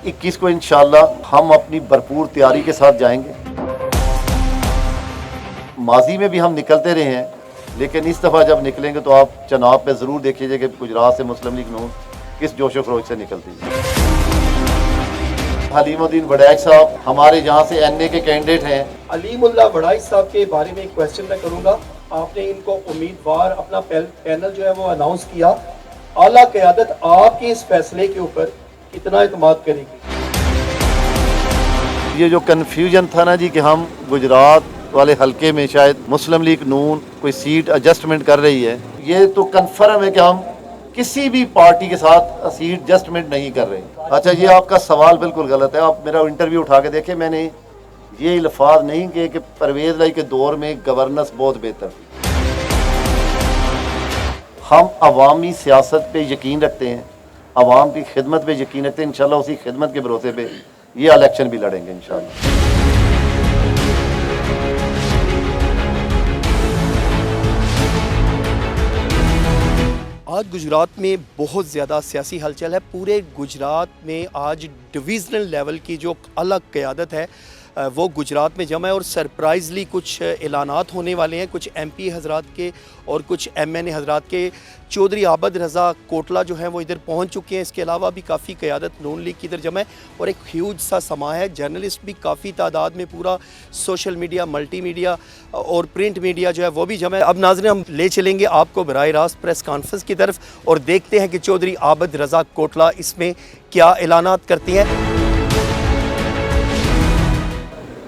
21 को इंशाल्लाह हम अपनी भरपूर तैयारी के साथ जाएंगे। माजी में भी हम निकलते रहे हैं, लेकिन इस दफ़ा जब निकलेंगे तो आप चनाब में ज़रूर देखिए कि गुजरात से मुस्लिम लीग नून किस जोशो खरोश से निकलती है। हलीमुद्दीन वड़ैच साहब हमारे यहाँ से NA के कैंडिडेट हैं। अलीमुल्लाह वड़ैच साहब के बारे में एक क्वेश्चन मैं करूँगा। आपने इनको उम्मीदवार अपना पैनल जो है वो अनाउंस किया, आला क़यादत आपके इस फैसले के ऊपर कितना इत्मीनान करेगी? ये जो कन्फ्यूजन था ना जी कि हम गुजरात वाले हलके में शायद मुस्लिम लीग नून कोई सीट एडजस्टमेंट कर रही है, ये तो कन्फर्म है कि हम किसी भी पार्टी के साथ सीट एडजस्टमेंट नहीं कर रहे। अच्छा, ये आपका सवाल बिल्कुल गलत है। आप मेरा इंटरव्यू उठा के देखें, मैंने ये अल्फाज नहीं किए कि परवेज़ लाई के दौर में गवर्नेंस बहुत बेहतर थी। हम अवामी सियासत पे यकीन रखते हैं, अवाम की खिदमत पे यकीन रखते हैं। इंशाल्लाह उसी खिदमत के भरोसे पे ये इलेक्शन भी लड़ेंगे इंशाल्लाह। आज गुजरात में बहुत ज़्यादा सियासी हलचल है। पूरे गुजरात में आज डिवीज़नल लेवल की जो अलग क़यादत है वो गुजरात में जमा है और सरप्राइजली कुछ ऐलानात होने वाले हैं, कुछ MP हजरात के और कुछ MNA हजरात के। चौधरी आबद रज़ा कोटला जो हैं वो इधर पहुंच चुके हैं। इसके अलावा भी काफ़ी क़यादत नून लीग की इधर जमा है और एक ह्यूज सा समा है। जर्नलिस्ट भी काफ़ी तादाद में, पूरा सोशल मीडिया, मल्टी मीडिया और प्रिंट मीडिया जो है वो भी जमा है। अब नाज़रीन, हम ले चलेंगे आपको बराह रास्त प्रेस कॉन्फ्रेंस की तरफ और देखते हैं कि चौधरी आबद रज़ा कोटला इसमें क्या ऐलानात करती हैं।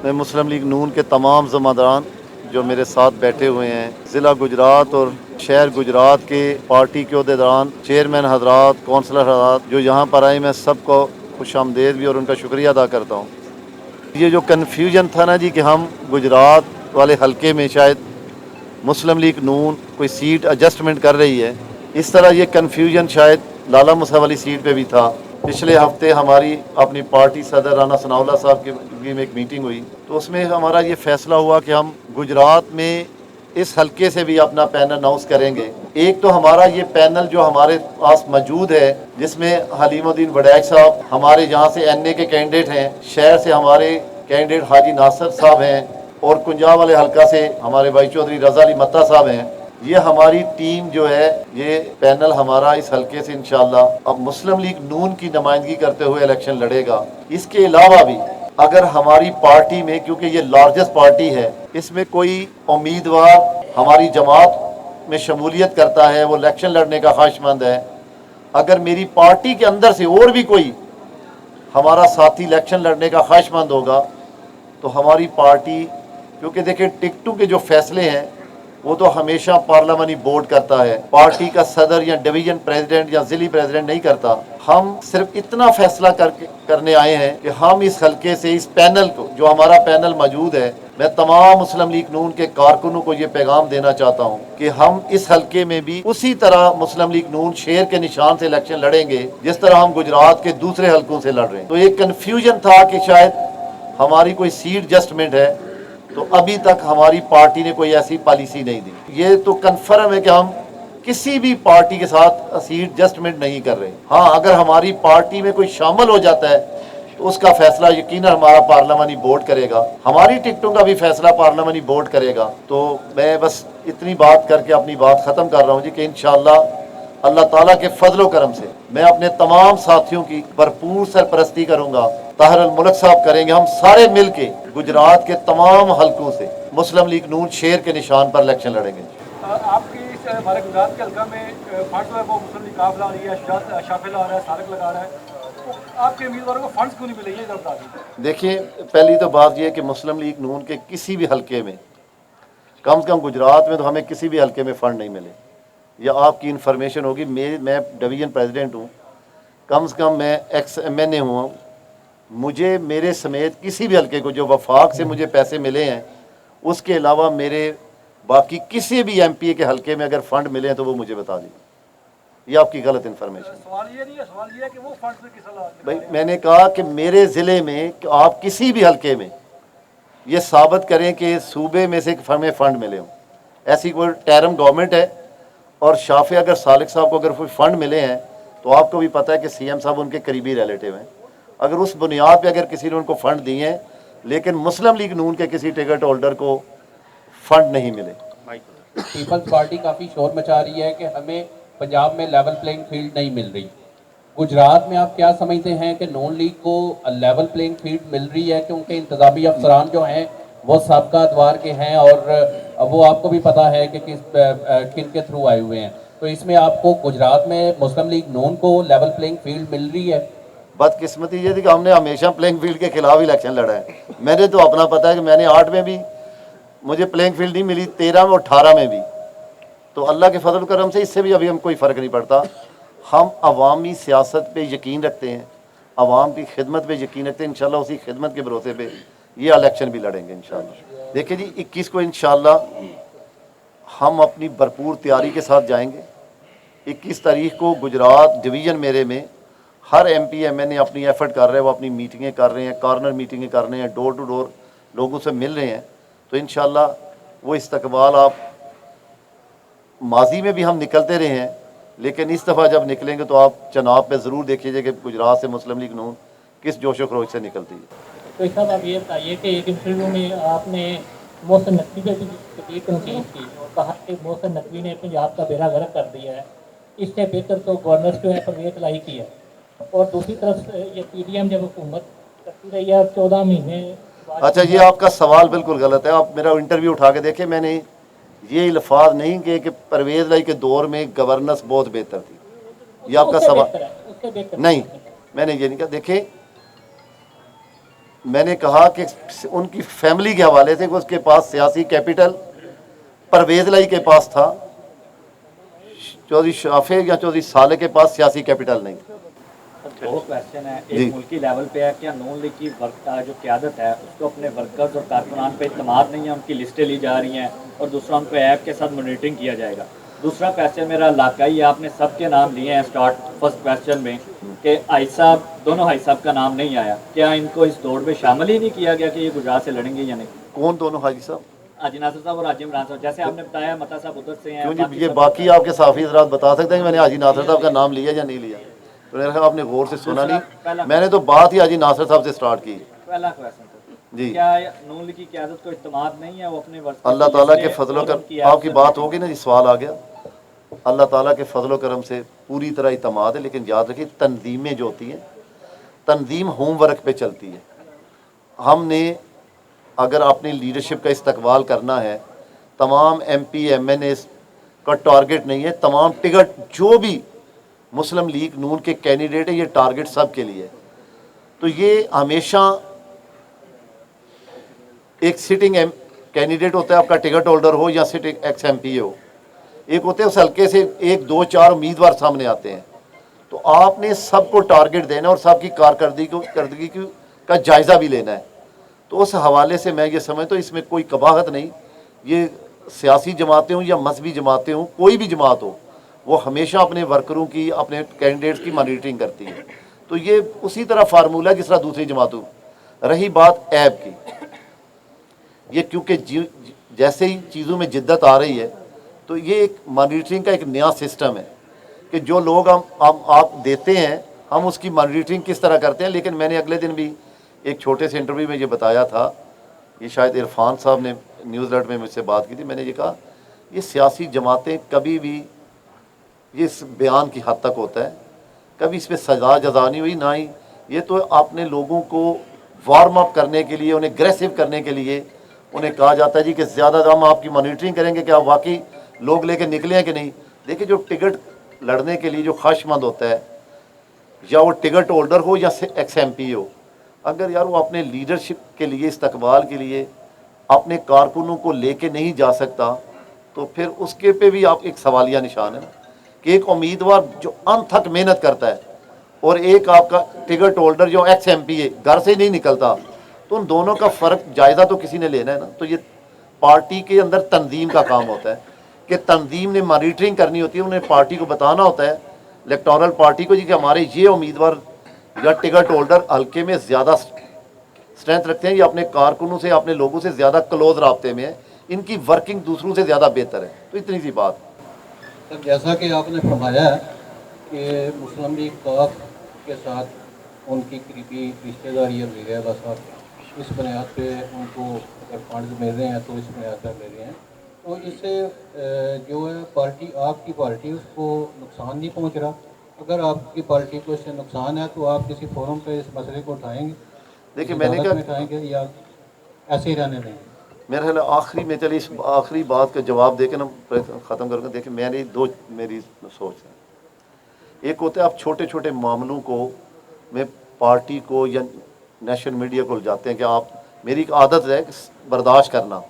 मैं मुस्लिम लीग नून के तमाम ज़मादारान जो मेरे साथ बैठे हुए हैं, ज़िला गुजरात और शहर गुजरात के पार्टी के अहदेदारान, चेयरमैन हजरात, कौंसलर हजरात जो यहाँ पर आए, मैं सबको खुशामदीद भी और उनका शुक्रिया अदा करता हूँ। ये जो कन्फ्यूजन था ना जी कि हम गुजरात वाले हलके में शायद मुस्लिम लीग नून कोई सीट एडजस्टमेंट कर रही है, इस तरह ये कन्फ्यूजन शायद लाला मुसा वाली सीट पे भी था। पिछले हफ्ते हमारी अपनी पार्टी सदर राना सनाउल्लाह साहब की में एक मीटिंग हुई, तो उसमें हमारा ये फैसला हुआ कि हम गुजरात में इस हलके से भी अपना पैनल अनाउंस करेंगे। एक तो हमारा ये पैनल जो हमारे पास मौजूद है, जिसमें हलीमुद्दीन वड़ैच साहब हमारे यहाँ से NA के कैंडिडेट हैं, शहर से हमारे कैंडिडेट हाजी नासिर साहब हैं और कुंजाब वाले हलका से हमारे भाई चौधरी रज़ा अली मत्ता साहब हैं। ये हमारी टीम जो है, ये पैनल हमारा इस हलके से इंशाल्लाह अब मुस्लिम लीग नून की नुमाइंदगी करते हुए इलेक्शन लड़ेगा। इसके अलावा भी अगर हमारी पार्टी में, क्योंकि ये लार्जेस्ट पार्टी है, इसमें कोई उम्मीदवार हमारी जमात में शमूलियत करता है, वो इलेक्शन लड़ने का ख्वाहिशमंद है, अगर मेरी पार्टी के अंदर से और भी कोई हमारा साथी इलेक्शन लड़ने का ख्वाहिशमंद होगा तो हमारी पार्टी, क्योंकि देखिए टिकटों के जो फैसले हैं वो तो हमेशा पार्लियामानी बोर्ड करता है, पार्टी का सदर या डिवीजन प्रेसिडेंट या जिली प्रेसिडेंट नहीं करता। हम सिर्फ इतना फैसला करने आए हैं कि हम इस हलके से इस पैनल को, जो हमारा पैनल मौजूद है, मैं तमाम मुस्लिम लीग नून के कारकुनों को ये पैगाम देना चाहता हूँ कि हम इस हलके में भी उसी तरह मुस्लिम लीग नून शेर के निशान से इलेक्शन लड़ेंगे जिस तरह हम गुजरात के दूसरे हलकों से लड़ रहे हैं। तो एक कन्फ्यूजन था कि शायद हमारी कोई सीट एडजस्टमेंट है, तो अभी तक हमारी पार्टी ने कोई ऐसी पॉलिसी नहीं दी। ये तो कन्फर्म है कि हम किसी भी पार्टी के साथ सीट एडजस्टमेंट नहीं कर रहे। हाँ, अगर हमारी पार्टी में कोई शामिल हो जाता है तो उसका फैसला यकीनन हमारा पार्लियामानी बोर्ड करेगा, हमारी टिकटों का भी फैसला पार्लियामानी बोर्ड करेगा। तो मैं बस इतनी बात करके अपनी बात ख़त्म कर रहा हूँ जी कि इंशाअल्लाह अल्लाह ताला के फजलो करम से मैं अपने तमाम साथियों की भरपूर सरपरस्ती करूँगा। ताहिर अल मुल्क साहब करेंगे, हम सारे मिल के गुजरात के तमाम हलकों से मुस्लिम लीग नून शेर के निशान पर इलेक्शन लड़ेंगे। आपकी हमारे गुजरात के हल्का में फंड्स जो है वो मुस्लिम लीग काफ ला रही है, शाफिल ला रहा है, सारक लगा रहा है, तो आपके उम्मीदवारों को फंड्स क्यों नहीं मिले, ये बता दीजिए। देखिए, पहली तो बात यह है कि मुस्लिम लीग नून के किसी भी हलके में, कम से कम गुजरात में तो हमें किसी भी हलके में फ़ंड नहीं मिले। या आपकी इन्फॉर्मेशन होगी, मैं डिवीज़न प्रेसिडेंट हूँ, कम से कम मैं ex-MNA हुआ, मुझे मेरे समेत किसी भी हलके को जो वफाक से मुझे पैसे मिले हैं, उसके अलावा मेरे बाकी किसी भी MPA के हलके में अगर फ़ंड मिले हैं तो वो मुझे बता दीजिए। ये आपकी गलत इन्फॉर्मेशन। सवाल ये नहीं है, सवाल ये है कि वो फंड्स में किस भाई, मैंने कहा कि मेरे ज़िले में आप किसी भी हलके में ये साबित करें कि सूबे में से हमें फ़ंड मिले हों। ऐसी कोई टैरम गवर्नमेंट है और शाफे अगर सालिक साहब को अगर कोई फ़ंड मिले हैं तो आपको भी पता है कि CM साहब उनके करीबी रिलेटिव हैं, अगर उस बुनियाद पे अगर किसी ने उनको फ़ंड दिए हैं, लेकिन मुस्लिम लीग नून के किसी टिकट होल्डर को फ़ंड नहीं मिले। पीपल्स पार्टी काफ़ी शोर मचा रही है कि हमें पंजाब में लेवल प्लेइंग फील्ड नहीं मिल रही। गुजरात में आप क्या समझते हैं कि नॉन लीग को लेवल प्लेइंग फील्ड मिल रही है, क्योंकि इंतजामी अफसरान जो हैं वो सबका अतवार के हैं और वो आपको भी पता है कि किन के थ्रू आए हुए हैं, तो इसमें आपको गुजरात में मुस्लिम लीग नून को लेवल प्लेइंग फील्ड मिल रही है? बदकिस्मती ये थी कि हमने हमेशा प्लेइंग फील्ड के खिलाफ इलेक्शन लड़ा है। मैंने तो अपना पता है कि मैंने 8 में भी मुझे प्लेइंग फील्ड नहीं मिली, 13 में और 18 में भी। तो अल्लाह के फजल करम से इससे भी अभी हम कोई फ़र्क नहीं पड़ता। हम अवामी सियासत पे यकीन रखते हैं, अवाम की खिदमत पे यकीन रखते हैं। इंशाल्लाह उसी खिदमत के भरोसे पे ये इलेक्शन भी लड़ेंगे इंशाल्लाह। देखिए जी, 21 को इंशाल्लाह हम अपनी भरपूर तैयारी के साथ जाएंगे। 21 तारीख को गुजरात डिवीज़न मेरे में हर MP MN अपनी एफर्ट कर रहे हैं, वो अपनी मीटिंगें कर रहे हैं, कॉर्नर मीटिंगें कर रहे हैं, डोर टू डोर लोगों से मिल रहे हैं। तो इंशाल्लाह वो इस्तकबाल आप माजी में भी हम निकलते रहे हैं, लेकिन इस दफ़ा जब निकलेंगे तो आप चनाब पे ज़रूर देखिएगा कि गुजरात से मुस्लिम लीग नून किस जोश व खरोश से निकलती है। तो साहब आप ये बताइए कि एक इंटरव्यू में आपने मोहसिन नकवी पे भी तनकीद की और कहा कि मोहसिन नकवी ने पंजाब का बेड़ा गर्क कर दिया है, इससे बेहतर तो गवर्नर जो है परवेज़ इलाही की है। और दूसरी तरफ ये PDM जब हुकूमत करती रही है 14 महीने। अच्छा, ये आपका सवाल बिल्कुल गलत है। आप मेरा इंटरव्यू उठा के देखें, मैंने ये अल्फाज नहीं किए कि परवेज़ इलाही के दौर में गवर्नेंस बहुत बेहतर थी। ये आपका सवाल नहीं, मैंने ये नहीं कहा। देखिए, मैंने कहा कि उनकी फैमिली के हवाले से उसके पास सियासी कैपिटल परवेज़ इलाही के पास था, चौधरी शाफे या चौधरी साले के पास सियासी कैपिटल नहीं। दो क्वेश्चन है, एक मुल्की लेवल पे है, क्या नून लीग की जो क़यादत है उसको अपने वर्कर्स और कारकुनान पे इत्मीनान नहीं है, उनकी लिस्टें ली जा रही हैं, और दूसरा उन पर ऐप के साथ मॉनिटरिंग किया जाएगा। दूसरा क्वेश्चन मेरा इलाकाई, आपने सबके नाम लिए हैं फर्स्ट क्वेश्चन में कि हाई साहब, दोनों हाई साहब का नाम नहीं आया, क्या इनको इस दौड़ में शामिल ही नहीं किया गया कि ये गुजरात से लड़ेंगे या नहीं? कौन दोनों हाजी साहब? हाजी नासिर साहब और हाजी इमरान साहब, जैसे आपने बताया मता साहब उधर से हैं। क्यों जी, ये बाकी आपके साफी हज़रात बता सकते हैं कि मैंने हाजी नासिर साहब का नाम लिया या नहीं लिया? तो मेरे ख्याल आपने गौर से सुना नहीं, मैंने तो बात ही हाजी नासिर साहब से स्टार्ट की। पहला क्वेश्चन जी, क्या नून लीग की क़यादत को इत्मीनान नहीं है वो अपने अल्लाह ताला के फजलो कर आपकी बात होगी ना जी, सवाल आ गया। अल्लाह ताला के फजलो करम से पूरी तरह इत्मीनान है, लेकिन याद रखिए तंजीमें जो होती हैं, तंजीम होमवर्क पे चलती है। हमने अगर अपनी लीडरशिप का इस्तकबाल करना है, तमाम MP MNA का टारगेट नहीं है, तमाम टिकट जो भी मुस्लिम लीग नून के कैंडिडेट है, ये टारगेट सब के लिए। तो ये हमेशा एक सिटिंग कैंडिडेट होता है, आपका टिकट होल्डर हो या सिटिंग ex-MP हो, एक होते हैं उस हल्के से 1 2 4 उम्मीदवार सामने आते हैं। तो आपने सबको टारगेट देना और सबकी कारकर्दगी का जायज़ा भी लेना है। तो उस हवाले से मैं ये समझता हूँ इसमें कोई कबाहत नहीं। ये सियासी जमातें हों या मजहबी जमातें हों, कोई भी जमात हो, वो हमेशा अपने वर्करों की, अपने कैंडिडेट्स की मॉनिटरिंग करती है। तो ये उसी तरह फार्मूला है जिस तरह दूसरी जमातों। रही बात ऐप की, ये क्योंकि जैसे ही चीज़ों में जिद्दत आ रही है, तो ये एक मॉनिटरिंग का एक नया सिस्टम है कि जो लोग हम आप देते हैं, हम उसकी मॉनिटरिंग किस तरह करते हैं। लेकिन मैंने अगले दिन भी एक छोटे से इंटरव्यू में ये बताया था, ये शायद इरफान साहब ने न्यूज़ अलर्ट में मुझसे बात की थी, मैंने ये कहा ये सियासी जमातें कभी भी ये इस बयान की हद तक होता है, कभी इस पर सजा जजा नहीं हुई, ना ही ये तो आपने लोगों को वार्म अप करने के लिए, उन्हें एग्रेसिव करने के लिए उन्हें कहा जाता है जी कि ज़्यादा हम आपकी मॉनिटरिंग करेंगे कि आप वाकई लोग लेके निकले हैं कि नहीं। देखिए, जो टिकट लड़ने के लिए जो ख्वाहिशमंद होता है, या वो टिकट होल्डर हो या ex-MP हो, अगर यार वो अपने लीडरशिप के लिए, इस्तकबाल के लिए अपने कारकुनों को लेके नहीं जा सकता, तो फिर उसके पे भी आप एक सवालिया निशान है कि एक उम्मीदवार जो अनथक मेहनत करता है और एक आपका टिकट होल्डर जो ex-MP है, घर से नहीं निकलता, तो उन दोनों का फ़र्क जायज़ा तो किसी ने लेना है ना। तो ये पार्टी के अंदर तंजीम का काम होता है कि तंजीम ने मॉनिटरिंग करनी होती है, उन्हें पार्टी को बताना होता है, इलेक्टोरल पार्टी को जी कि हमारे ये उम्मीदवार या टिकट होल्डर हल्के में ज़्यादा स्ट्रेंथ रखते हैं, या अपने कारकुनों से, अपने लोगों से ज़्यादा क्लोज राब्ते में है, इनकी वर्किंग दूसरों से ज़्यादा बेहतर है। तो इतनी सी बात। तब जैसा कि आपने फरमाया कि मुस्लिम लीग काफ के साथ उनकी करीबी रिश्तेदारी और वगैरह साहब इस बुनियाद पे उनको अगर फंड मिल रहे हैं तो इस बुनियाद पर मिल रहे हैं। तो इससे जो है पार्टी आपकी पार्टी उसको नुकसान नहीं पहुंच रहा। अगर आपकी पार्टी को इससे नुकसान है तो आप किसी फोरम पे इस मसले को उठाएंगे? देखिए मैंने कहा उठाएंगे या ऐसे ही रहने देंगे? मेरा ख्याल है आखिरी में चलिए इस आखिरी बात का जवाब देकर ना ख़त्म करूँगा। देखिए मेरी सोच है। एक होता है आप छोटे छोटे मामलों को में पार्टी को या नेशनल मीडिया को जाते हैं कि आप, मेरी एक आदत है बर्दाश्त करना।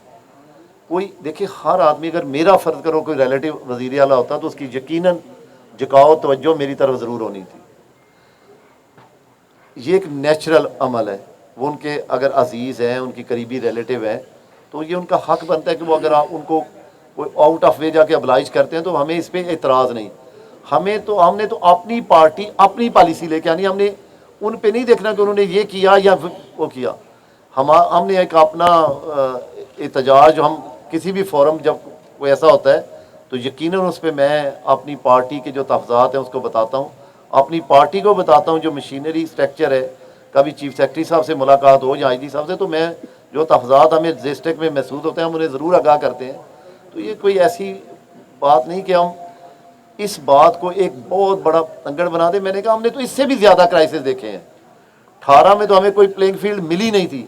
कोई देखिए हर आदमी, अगर मेरा फ़र्ज करो कोई रिलेटिव वज़ीर आला होता तो उसकी यकीनन झुकाव तवज्जो मेरी तरफ ज़रूर होनी थी। ये एक नेचुरल अमल है। वो उनके अगर अजीज़ हैं, उनकी करीबी रिलेटिव हैं, तो ये उनका हक बनता है कि वो अगर आप उनको कोई आउट ऑफ वे जाके अबलाइज करते हैं तो हमें इस पर एतराज़ नहीं। हमने तो अपनी पार्टी अपनी पॉलिसी लेके आनी। हमने उन पे नहीं देखना कि उन्होंने ये किया या वो किया। हमने एक अपना एहतजाज, हम किसी भी फोरम जब कोई ऐसा होता है तो यकीनन उस पर मैं अपनी पार्टी के जो तहफ़्ज़ात हैं उसको बताता हूँ, अपनी पार्टी को बताता हूँ जो मशीनरी स्ट्रक्चर है। कभी चीफ सेक्रेटरी साहब से मुलाकात हो या IG साहब से, तो मैं जो तहफ़्ज़ात हमें डिस्ट्रिक्ट में महसूस होते हैं हम उन्हें ज़रूर आगाह करते हैं। तो ये कोई ऐसी बात नहीं कि हम इस बात को एक बहुत बड़ा तंगड़ बना दें। मैंने कहा हमने तो इससे भी ज़्यादा क्राइसिस देखे हैं। 18 में तो हमें कोई प्लेइंग फील्ड मिली नहीं थी।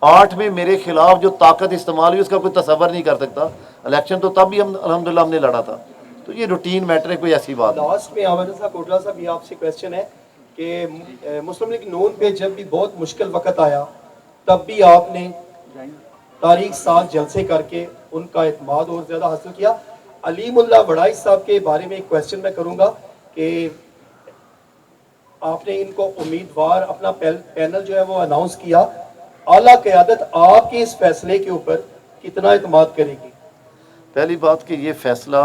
8 में मेरे खिलाफ जो ताकत इस्तेमाल हुई उसका कोई तसव्वुर नहीं कर सकता। इलेक्शन तो तब भी हम अल्हम्दुलिल्लाह हमने लड़ा था। तो ये रूटीन मैटर है, कोई ऐसी बात नहीं। लास्ट में आवाज़ साहब, कोटला साहब, ये आपसे क्वेश्चन है कि मुस्लिम लीग नून पे जब भी बहुत मुश्किल वक्त आया तब भी आपने तारीख साथ जलसे करके उनका एतमाद और ज़्यादा हासिल किया। अलीमुल्ला वड़ाई साहब के बारे में एक क्वेश्चन मैं करूँगा कि आपने इनको उम्मीदवार अपना पैनल जो है वो अनाउंस किया। आला क़यादत आपके इस फैसले के ऊपर कितना एतमाद करेगी? पहली बात कि ये फैसला,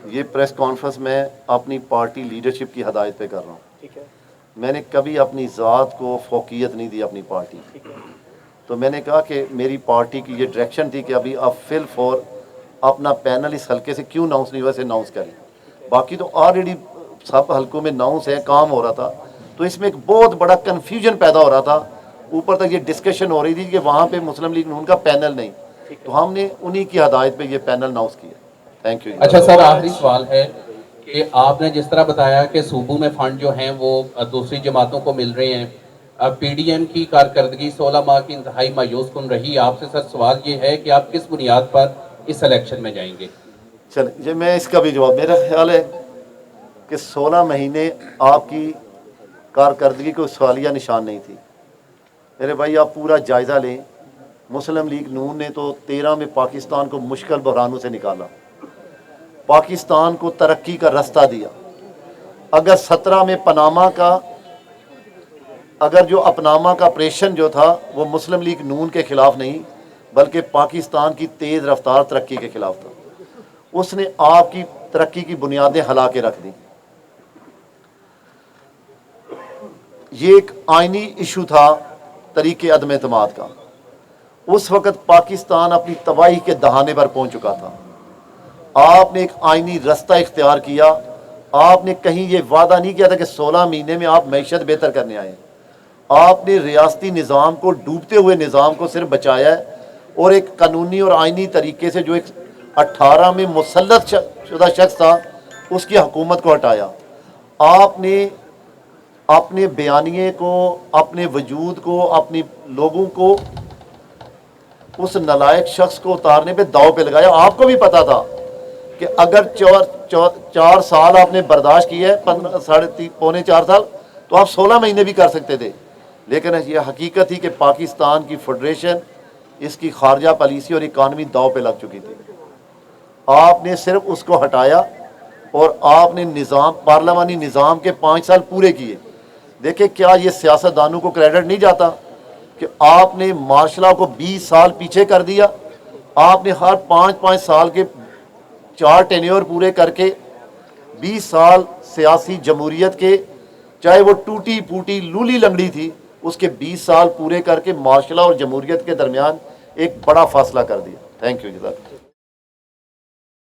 ये प्रेस कॉन्फ्रेंस में अपनी पार्टी लीडरशिप की हदायत पे कर रहा हूँ। ठीक है। मैंने कभी अपनी ज़ात को फोकियत नहीं दी अपनी पार्टी। ठीक है। तो मैंने कहा कि मेरी पार्टी की ये डायरेक्शन थी कि अभी अब फिल फॉर अपना पैनल इस हल्के से क्यों अनाउंस नहीं हुआ, इसे अनाउंस करें। बाकी तो ऑलरेडी सब हल्कों में अनाउंस है, काम हो रहा था। तो इसमें एक बहुत बड़ा कन्फ्यूजन पैदा हो रहा था। ऊपर तक ये डिस्कशन हो रही थी कि वहाँ पे मुस्लिम लीग नून का पैनल नहीं, तो हमने उन्हीं की हदायत पे ये पैनल अनाउंस किया। Thank you. अच्छा सर, आखिरी सवाल है कि आपने जिस तरह बताया कि सूबों में फंड जो हैं वो दूसरी जमातों को मिल रहे हैं, अब PDM की कारकर्दगी 16 माह की इंतहाई मायूस कुन रही। आपसे सर सवाल ये है कि आप किस बुनियाद पर इस इलेक्शन में जाएंगे? चल ये मैं इसका भी जवाब, मेरा ख्याल है कि 16 महीने आपकी कारकर्दगी को सवालिया निशान नहीं थी। मेरे भाई आप पूरा जायज़ा लें। मुस्लिम लीग नून ने तो 13 में पाकिस्तान को मुश्किल बहरानों से निकाला, पाकिस्तान को तरक्की का रास्ता दिया। अगर 17 में पनामा का, अगर जो अपनामा का ऑपरेशन जो था वो मुस्लिम लीग नून के खिलाफ नहीं बल्कि पाकिस्तान की तेज़ रफ्तार तरक्की के खिलाफ था, उसने आपकी तरक्की की बुनियादें हिला के रख दी। ये एक आइनी इशू था तरीके अदम एतमाद का। उस वक़्त पाकिस्तान अपनी तबाही के दहाने पर पहुंच चुका था। आपने एक आइनी रास्ता इख्तियार किया। आपने कहीं ये वादा नहीं किया था कि 16 महीने में आप मैशत बेहतर करने आए। आपने रियासती निज़ाम को, डूबते हुए निज़ाम को सिर्फ बचाया है और एक कानूनी और आइनी तरीके से जो एक 18 में मुसल्लत शुदा शख्स था उसकी हुकूमत को हटाया। आपने अपने बयानिए को, अपने वजूद को, अपने लोगों को उस नलायक शख्स को उतारने पे दाव पे लगाया। आपको भी पता था कि अगर 4 साल आपने बर्दाश्त किया है, 3.5-4 साल, तो आप 16 महीने भी कर सकते थे। लेकिन यह हकीकत थी कि पाकिस्तान की फेडरेशन, इसकी खारजा पॉलिसी और इकानमी दाव पे लग चुकी थी। आपने सिर्फ उसको हटाया और आपने निज़ाम, पार्लियामानी निज़ाम के 5 साल पूरे किए। देखिए क्या ये सियासतदानों को क्रेडिट नहीं जाता कि आपने मार्शल लॉ को 20 साल पीछे कर दिया। आपने हर 5-5 साल के 4 टेन्योर पूरे करके 20 साल सियासी जमहूरियत के, चाहे वो टूटी फूटी लूली लंगड़ी थी, उसके 20 साल पूरे करके मार्शल लॉ और जमहूरियत के दरमियान एक बड़ा फासला कर दिया। Thank you ji.